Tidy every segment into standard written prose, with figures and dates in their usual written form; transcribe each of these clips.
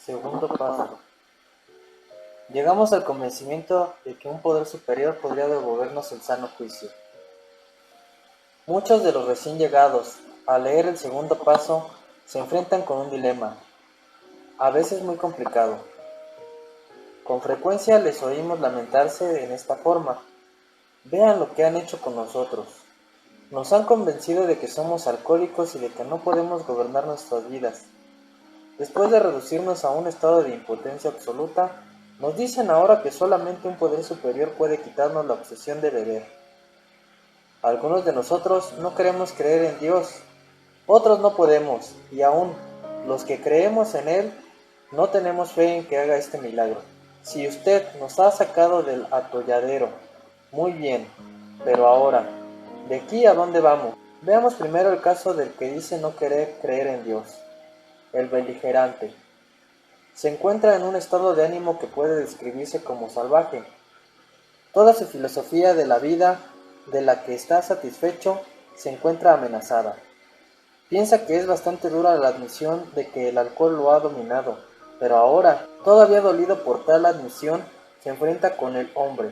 Segundo paso. Llegamos al convencimiento de que un poder superior podría devolvernos el sano juicio. Muchos de los recién llegados, al leer el segundo paso, se enfrentan con un dilema, a veces muy complicado. Con frecuencia les oímos lamentarse en esta forma. Vean lo que han hecho con nosotros. Nos han convencido de que somos alcohólicos y de que no podemos gobernar nuestras vidas. Después de reducirnos a un estado de impotencia absoluta, nos dicen ahora que solamente un poder superior puede quitarnos la obsesión de beber. Algunos de nosotros no queremos creer en Dios, otros no podemos, y aún los que creemos en Él no tenemos fe en que haga este milagro. Si usted nos ha sacado del atolladero, muy bien, pero ahora, ¿de aquí a dónde vamos? Veamos primero el caso del que dice no querer creer en Dios, el beligerante. Se encuentra en un estado de ánimo que puede describirse como salvaje. Toda su filosofía de la vida, de la que está satisfecho, se encuentra amenazada. Piensa que es bastante dura la admisión de que el alcohol lo ha dominado, pero ahora, todavía dolido por tal admisión, se enfrenta con el hombre,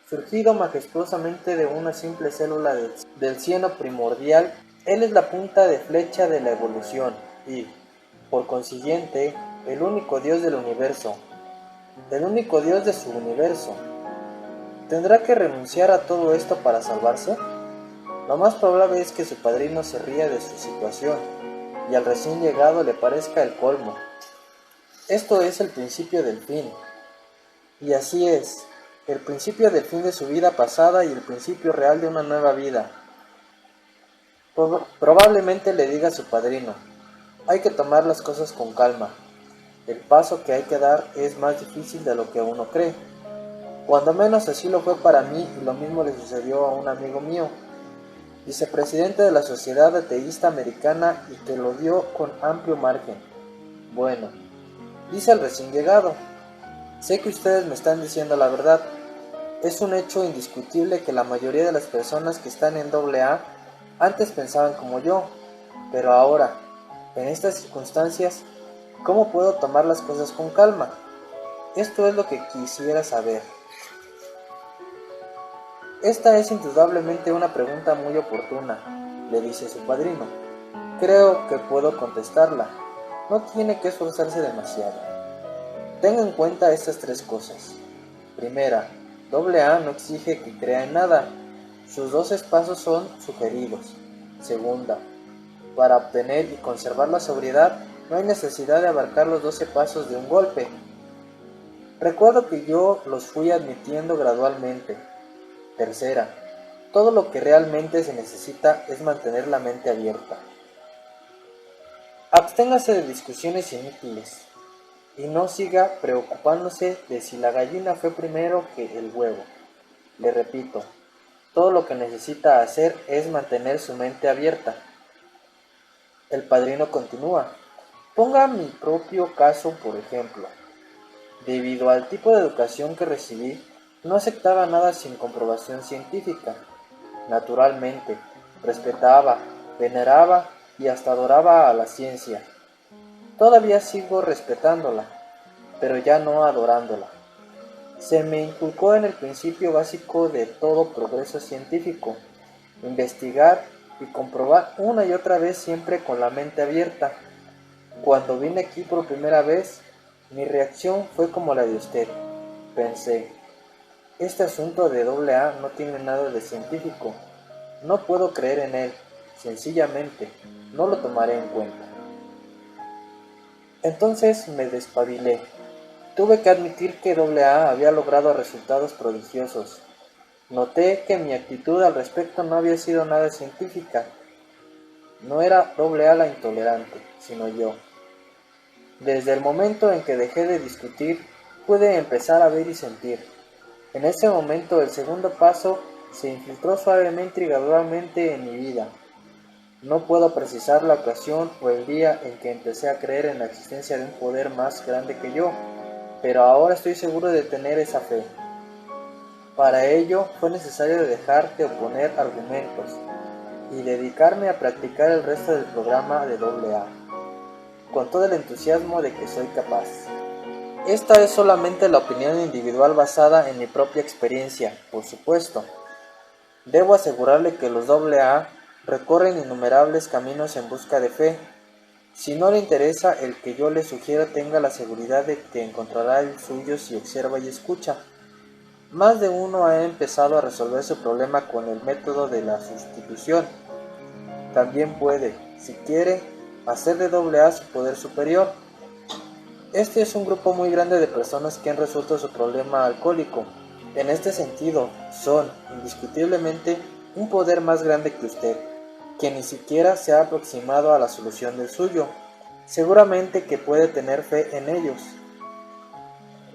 surgido majestuosamente de una simple célula del cieno primordial. Él es la punta de flecha de la evolución y, por consiguiente, el único Dios del universo, el único Dios de su universo. ¿Tendrá que renunciar a todo esto para salvarse? Lo más probable es que su padrino se ría de su situación y al recién llegado le parezca el colmo. Esto es el principio del fin. Y así es, el principio del fin de su vida pasada y el principio real de una nueva vida. Probablemente le diga a su padrino, hay que tomar las cosas con calma. El paso que hay que dar es más difícil de lo que uno cree. Cuando menos así lo fue para mí y lo mismo le sucedió a un amigo mío, vicepresidente de la Sociedad Ateísta Americana y que lo dio con amplio margen. Bueno, dice el recién llegado, sé que ustedes me están diciendo la verdad. Es un hecho indiscutible que la mayoría de las personas que están en AA antes pensaban como yo, pero ahora, en estas circunstancias, ¿cómo puedo tomar las cosas con calma? Esto es lo que quisiera saber. Esta es indudablemente una pregunta muy oportuna, le dice su padrino. Creo que puedo contestarla. No tiene que esforzarse demasiado. Tenga en cuenta estas tres cosas. Primera, AA no exige que crea en nada. Sus 12 pasos son sugeridos. Segunda, para obtener y conservar la sobriedad, no hay necesidad de abarcar los 12 pasos de un golpe. Recuerdo que yo los fui admitiendo gradualmente. Tercera, todo lo que realmente se necesita es mantener la mente abierta. Absténgase de discusiones inútiles y no siga preocupándose de si la gallina fue primero que el huevo. Le repito, todo lo que necesita hacer es mantener su mente abierta. El padrino continúa. Ponga mi propio caso, por ejemplo. Debido al tipo de educación que recibí, no aceptaba nada sin comprobación científica. Naturalmente, respetaba, veneraba y hasta adoraba a la ciencia. Todavía sigo respetándola, pero ya no adorándola. Se me inculcó en el principio básico de todo progreso científico, investigar y comprobar una y otra vez siempre con la mente abierta. Cuando vine aquí por primera vez, mi reacción fue como la de usted. Pensé, este asunto de AA no tiene nada de científico. No puedo creer en él. Sencillamente, no lo tomaré en cuenta. Entonces me despabilé. Tuve que admitir que AA había logrado resultados prodigiosos. Noté que mi actitud al respecto no había sido nada científica. No era AA la intolerante, sino yo. Desde el momento en que dejé de discutir, pude empezar a ver y sentir. En ese momento el segundo paso se infiltró suavemente y gradualmente en mi vida. No puedo precisar la ocasión o el día en que empecé a creer en la existencia de un poder más grande que yo, pero ahora estoy seguro de tener esa fe. Para ello fue necesario dejar de oponer argumentos y dedicarme a practicar el resto del programa de AA. con todo el entusiasmo de que soy capaz. Esta es solamente la opinión individual basada en mi propia experiencia, por supuesto. Debo asegurarle que los AA recorren innumerables caminos en busca de fe. Si no le interesa el que yo le sugiera, tenga la seguridad de que encontrará el suyo si observa y escucha. Más de uno ha empezado a resolver su problema con el método de la sustitución. También puede, si quiere, hacer de AA su poder superior. Este es un grupo muy grande de personas que han resuelto su problema alcohólico. En este sentido, son, indiscutiblemente, un poder más grande que usted, que ni siquiera se ha aproximado a la solución del suyo. Seguramente que puede tener fe en ellos.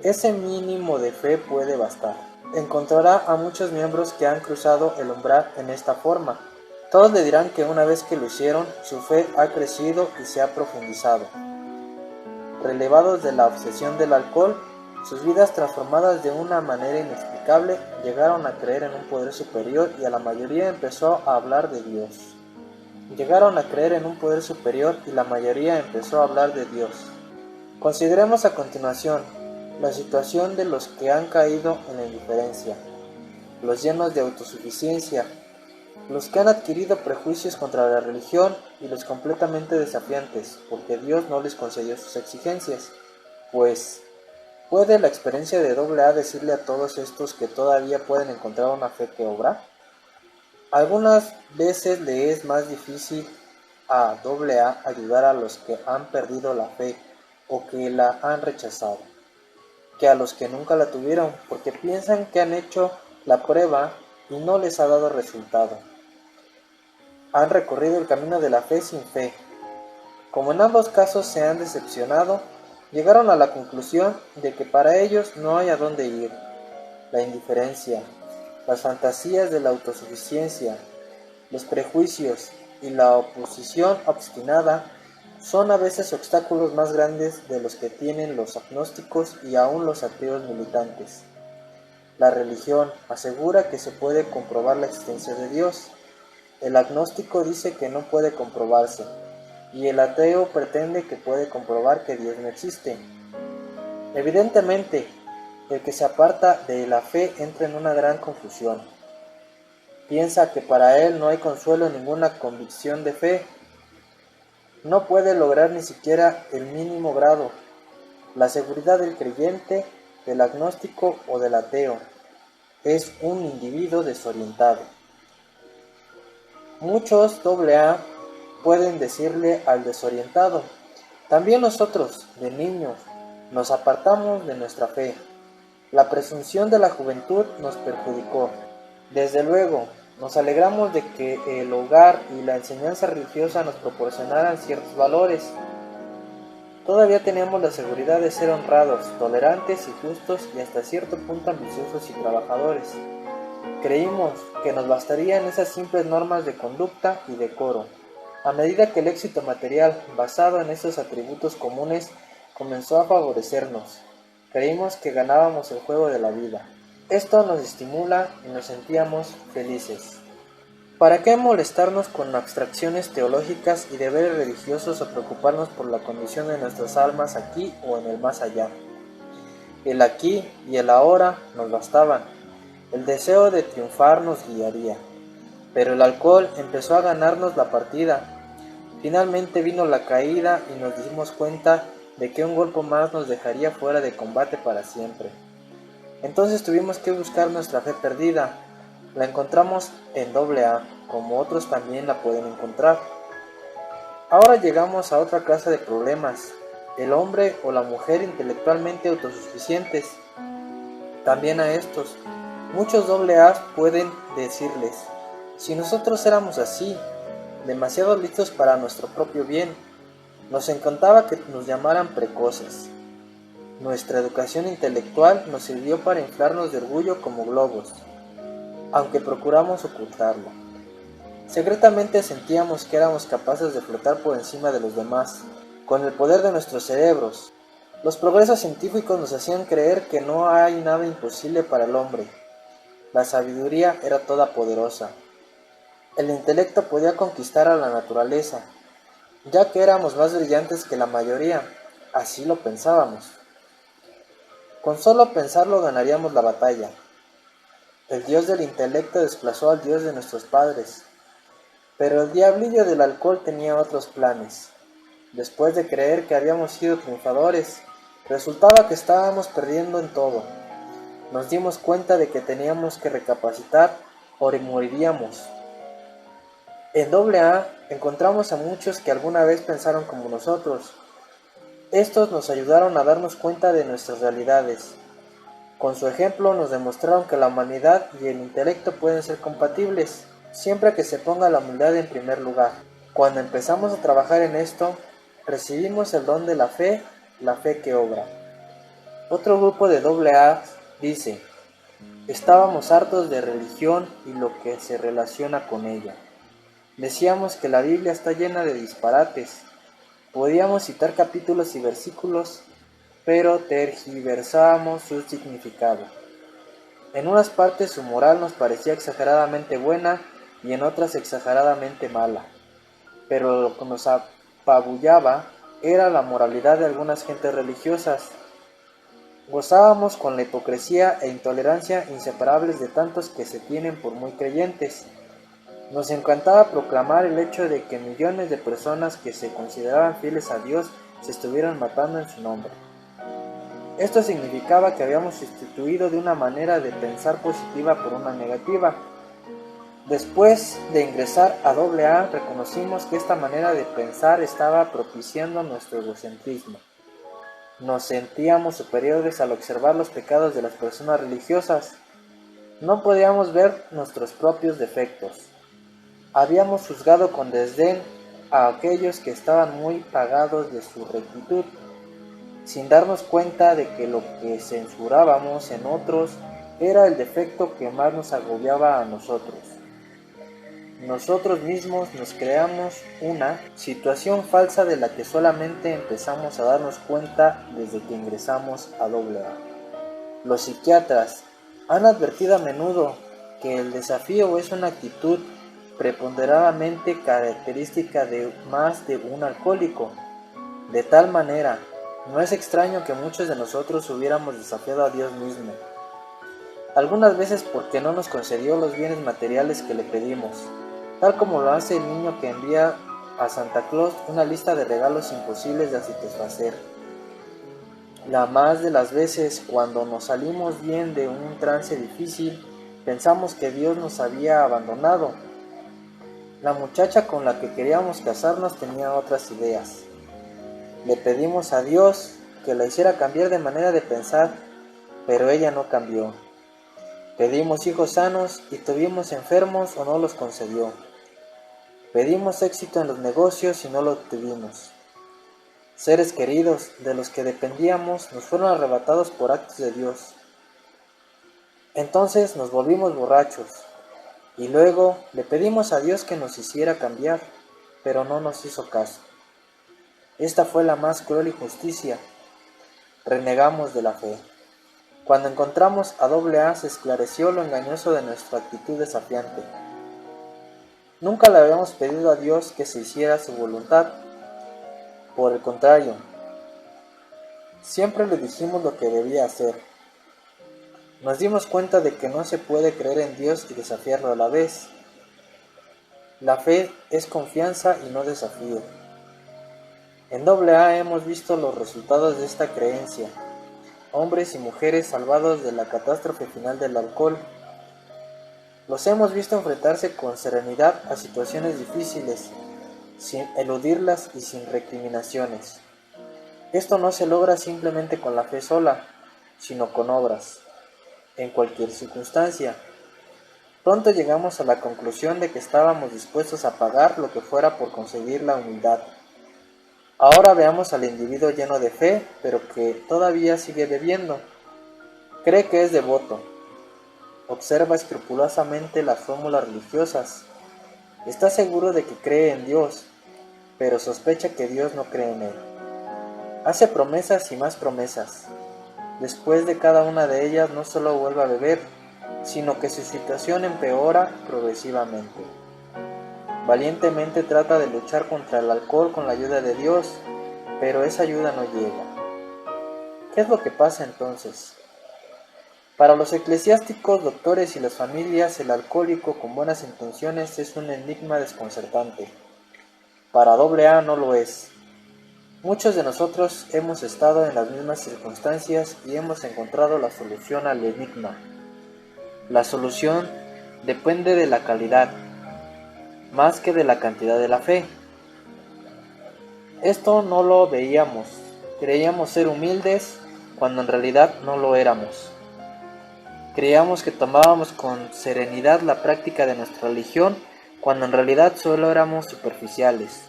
Ese mínimo de fe puede bastar. Encontrará a muchos miembros que han cruzado el umbral en esta forma. Todos le dirán que una vez que lo hicieron, su fe ha crecido y se ha profundizado. Relevados de la obsesión del alcohol, sus vidas transformadas de una manera inexplicable, llegaron a creer en un poder superior y a la mayoría empezó a hablar de Dios. Consideremos a continuación la situación de los que han caído en la indiferencia, los llenos de autosuficiencia, los que han adquirido prejuicios contra la religión y los completamente desafiantes, porque Dios no les concedió sus exigencias. Pues, ¿puede la experiencia de AA decirle a todos estos que todavía pueden encontrar una fe que obra? Algunas veces le es más difícil a AA ayudar a los que han perdido la fe o que la han rechazado, que a los que nunca la tuvieron, porque piensan que han hecho la prueba y no les ha dado resultado. Han recorrido el camino de la fe sin fe. Como en ambos casos se han decepcionado, llegaron a la conclusión de que para ellos no hay a dónde ir. La indiferencia, las fantasías de la autosuficiencia, los prejuicios y la oposición obstinada son a veces obstáculos más grandes de los que tienen los agnósticos y aún los ateos militantes. La religión asegura que se puede comprobar la existencia de Dios. El agnóstico dice que no puede comprobarse, y el ateo pretende que puede comprobar que Dios no existe. Evidentemente, el que se aparta de la fe entra en una gran confusión. Piensa que para él no hay consuelo en ninguna convicción de fe. No puede lograr ni siquiera el mínimo grado, la seguridad del creyente, del agnóstico o del ateo. Es un individuo desorientado. Muchos AA pueden decirle al desorientado: también nosotros, de niños, nos apartamos de nuestra fe. La presunción de la juventud nos perjudicó. Desde luego, nos alegramos de que el hogar y la enseñanza religiosa nos proporcionaran ciertos valores. Todavía teníamos la seguridad de ser honrados, tolerantes y justos y hasta cierto punto ambiciosos y trabajadores. Creímos que nos bastarían esas simples normas de conducta y decoro. A medida que el éxito material, basado en esos atributos comunes, comenzó a favorecernos, creímos que ganábamos el juego de la vida. Esto nos estimula y nos sentíamos felices. ¿Para qué molestarnos con abstracciones teológicas y deberes religiosos o preocuparnos por la condición de nuestras almas aquí o en el más allá? El aquí y el ahora nos bastaban. El deseo de triunfar nos guiaría. Pero el alcohol empezó a ganarnos la partida. Finalmente vino la caída y nos dimos cuenta de que un golpe más nos dejaría fuera de combate para siempre. Entonces tuvimos que buscar nuestra fe perdida. La encontramos en AA, como otros también la pueden encontrar. Ahora llegamos a otra clase de problemas: el hombre o la mujer intelectualmente autosuficientes. También a estos, muchos AA pueden decirles: si nosotros éramos así, demasiado listos para nuestro propio bien, nos encantaba que nos llamaran precoces. Nuestra educación intelectual nos sirvió para inflarnos de orgullo como globos, aunque procuramos ocultarlo. Secretamente sentíamos que éramos capaces de flotar por encima de los demás, con el poder de nuestros cerebros. Los progresos científicos nos hacían creer que no hay nada imposible para el hombre. La sabiduría era toda poderosa. El intelecto podía conquistar a la naturaleza. ya que éramos más brillantes que la mayoría, así lo pensábamos. Con solo pensarlo ganaríamos la batalla. El dios del intelecto desplazó al dios de nuestros padres, pero el diablillo del alcohol tenía otros planes. Después de creer que habíamos sido triunfadores, resultaba que estábamos perdiendo en todo. Nos dimos cuenta de que teníamos que recapacitar o moriríamos. En AA encontramos a muchos que alguna vez pensaron como nosotros. Estos nos ayudaron a darnos cuenta de nuestras realidades. Con su ejemplo nos demostraron que la humanidad y el intelecto pueden ser compatibles, siempre que se ponga la humildad en primer lugar. Cuando empezamos a trabajar en esto, recibimos el don de la fe que obra. Otro grupo de AA dice: estábamos hartos de religión y lo que se relaciona con ella. Decíamos que la Biblia está llena de disparates. Podíamos citar capítulos y versículos, pero tergiversábamos su significado. En unas partes su moral nos parecía exageradamente buena y en otras exageradamente mala. Pero lo que nos apabullaba era la moralidad de algunas gentes religiosas. Gozábamos con la hipocresía e intolerancia inseparables de tantos que se tienen por muy creyentes. Nos encantaba proclamar el hecho de que millones de personas que se consideraban fieles a Dios se estuvieran matando en su nombre. Esto significaba que habíamos sustituido de una manera de pensar positiva por una negativa. Después de ingresar a AA, reconocimos que esta manera de pensar estaba propiciando nuestro egocentrismo. Nos sentíamos superiores al observar los pecados de las personas religiosas. No podíamos ver nuestros propios defectos. Habíamos juzgado con desdén a aquellos que estaban muy pagados de su rectitud, sin darnos cuenta de que lo que censurábamos en otros era el defecto que más nos agobiaba a nosotros. Nosotros mismos nos creamos una situación falsa de la que solamente empezamos a darnos cuenta desde que ingresamos a AA. Los psiquiatras han advertido a menudo que el desafío es una actitud preponderantemente característica de más de un alcohólico. De tal manera, no es extraño que muchos de nosotros hubiéramos desafiado a Dios mismo, algunas veces porque no nos concedió los bienes materiales que le pedimos, tal como lo hace el niño que envía a Santa Claus una lista de regalos imposibles de satisfacer. La más de las veces, cuando nos salimos bien de un trance difícil, pensamos que Dios nos había abandonado. La muchacha con la que queríamos casarnos tenía otras ideas. Le pedimos a Dios que la hiciera cambiar de manera de pensar, pero ella no cambió. Pedimos hijos sanos y tuvimos enfermos o no los concedió. Pedimos éxito en los negocios y no lo tuvimos. Seres queridos de los que dependíamos nos fueron arrebatados por actos de Dios. Entonces nos volvimos borrachos y luego le pedimos a Dios que nos hiciera cambiar, pero no nos hizo caso. Esta fue la más cruel injusticia. Renegamos de la fe. Cuando encontramos a AA se esclareció lo engañoso de nuestra actitud desafiante. Nunca le habíamos pedido a Dios que se hiciera su voluntad. Por el contrario, siempre le dijimos lo que debía hacer. Nos dimos cuenta de que no se puede creer en Dios y desafiarlo a la vez. La fe es confianza y no desafío. En AA hemos visto los resultados de esta creencia. Hombres y mujeres salvados de la catástrofe final del alcohol. Los hemos visto enfrentarse con serenidad a situaciones difíciles, sin eludirlas y sin recriminaciones. Esto no se logra simplemente con la fe sola, sino con obras, en cualquier circunstancia. Pronto llegamos a la conclusión de que estábamos dispuestos a pagar lo que fuera por conseguir la humildad. Ahora veamos al individuo lleno de fe, pero que todavía sigue bebiendo. Cree que es devoto. Observa escrupulosamente las fórmulas religiosas. Está seguro de que cree en Dios, pero sospecha que Dios no cree en él. Hace promesas y más promesas. Después de cada una de ellas no solo vuelve a beber, sino que su situación empeora progresivamente. Valientemente trata de luchar contra el alcohol con la ayuda de Dios, pero esa ayuda no llega. ¿Qué es lo que pasa entonces? Para los eclesiásticos, doctores y las familias, el alcohólico con buenas intenciones es un enigma desconcertante. Para AA no lo es. Muchos de nosotros hemos estado en las mismas circunstancias y hemos encontrado la solución al enigma. La solución depende de la calidad, más que de la cantidad de la fe. Esto no lo veíamos, creíamos ser humildes cuando en realidad no lo éramos. Creíamos que tomábamos con serenidad la práctica de nuestra religión cuando en realidad solo éramos superficiales.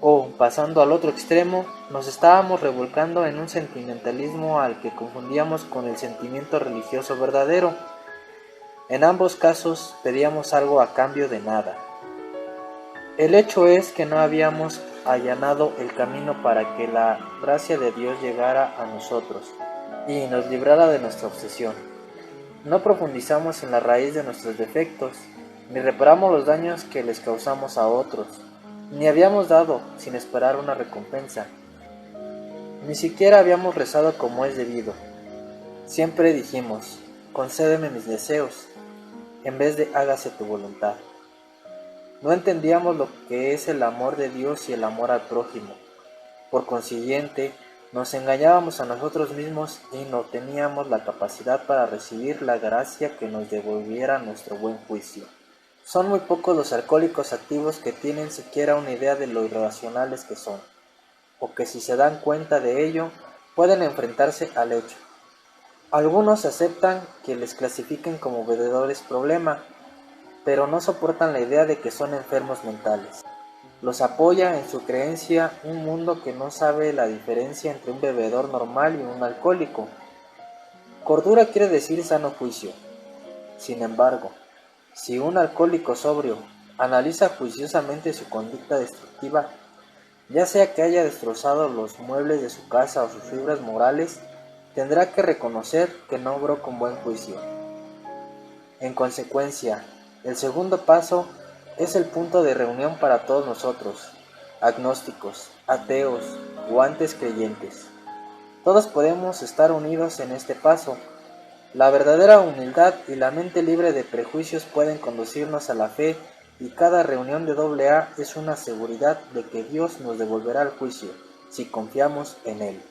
O, pasando al otro extremo, nos estábamos revolcando en un sentimentalismo al que confundíamos con el sentimiento religioso verdadero. En ambos casos pedíamos algo a cambio de nada. El hecho es que no habíamos allanado el camino para que la gracia de Dios llegara a nosotros y nos librara de nuestra obsesión. No profundizamos en la raíz de nuestros defectos, ni reparamos los daños que les causamos a otros, ni habíamos dado sin esperar una recompensa. Ni siquiera habíamos rezado como es debido. Siempre dijimos, concédeme mis deseos, en vez de hágase tu voluntad. No entendíamos lo que es el amor de Dios y el amor al prójimo. Por consiguiente, nos engañábamos a nosotros mismos y no teníamos la capacidad para recibir la gracia que nos devolviera nuestro buen juicio. Son muy pocos los alcohólicos activos que tienen siquiera una idea de lo irracionales que son, o que si se dan cuenta de ello, pueden enfrentarse al hecho. Algunos aceptan que les clasifiquen como bebedores problema, pero no soportan la idea de que son enfermos mentales. Los apoya en su creencia un mundo que no sabe la diferencia entre un bebedor normal y un alcohólico. Cordura quiere decir sano juicio. Sin embargo, si un alcohólico sobrio analiza juiciosamente su conducta destructiva, ya sea que haya destrozado los muebles de su casa o sus fibras morales, tendrá que reconocer que no obró con buen juicio. En consecuencia, el segundo paso es el punto de reunión para todos nosotros, agnósticos, ateos o antes creyentes. Todos podemos estar unidos en este paso. La verdadera humildad y la mente libre de prejuicios pueden conducirnos a la fe y cada reunión de AA es una seguridad de que Dios nos devolverá el juicio si confiamos en Él.